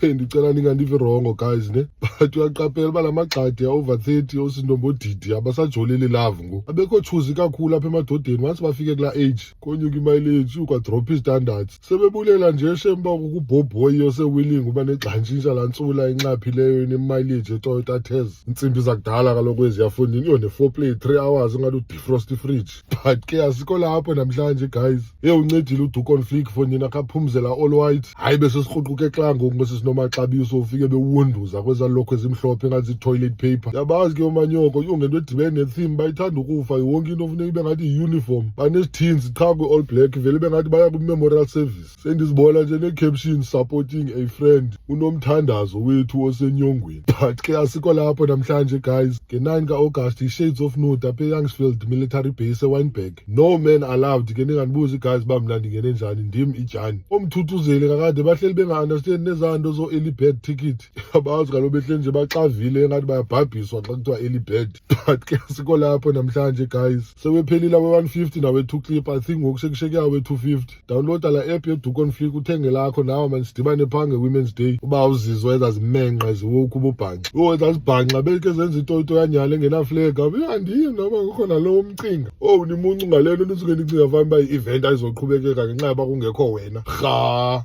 Ndicela ningandivi wrong guys ne, but uyaqaphela uba la magxadi over 30 osinombodidi abasajoleli love ngoku, abekho chuzi kakhulu apha emadodeni. Once bafike kula age konyuka imileage ukwadropha istandards, sebebulela nje shem uba kubhobhoyi osewilling uba negxantshintsha lantsula enxaphileyo inemileage eToyota Tez. Intsimbi zakudala kaloku eziyafundini iyo ne-4 play 3 hours engathi udefrost fridge. But ke asikho lapho namhlanje guys. Uncedile uDukon Flick for nina kaphumzela all white. Hayi bese sikruquke xa ngoku besisinomaxabiso ufike bewunduza kwezalokho ezimhlophe engathi toilet paper. Yabazi ke omanyoko ngento edibene netheme bayithanda ukufa yonke into ofuneka ibe ngathi yi-uniform. Banesithinzi cha kwi-all black vele bengathi baya kwi-memorial service. Sendizibona nje ne-caption supporting a friend, unomthandazo wethu osenyongweni. But ke asikho lapho namhlanje guys. Nge-9 ka-August i-Shades of Nude apha eYoungsfield military base eWynberg. No man allowed. Ke ningandibuzi guys uba mna ndingene njani, ndim iJani. Omthuthuzeli kakade bahleli benga-understand nezanto zo-early bird ticket. Abazi kaloku behleli nje baxavile engathi bayabhabhiswa xa kuthiwa early bird. But ke asikho lapho namhlanje guys. Sewephelile awe-150 nawe-2 clip. I think ngoku sekushiyeke awe-250. Downloada la app yeDukon Flick uthenge lakho nawe man, sidibane phaa nge-Women's Day. Uba uzizwa ezazimenqa ziwoke ububhanxa. Ezazibhanxa belike zenza itoyito yanyala engenaflega. Andiye noma ngekho nalowo mcinga. Nimuncu ngalento nisuke nicinga fana uba i-event ayizoqhubekeka ngenxa yoba kungekho wena. Rha.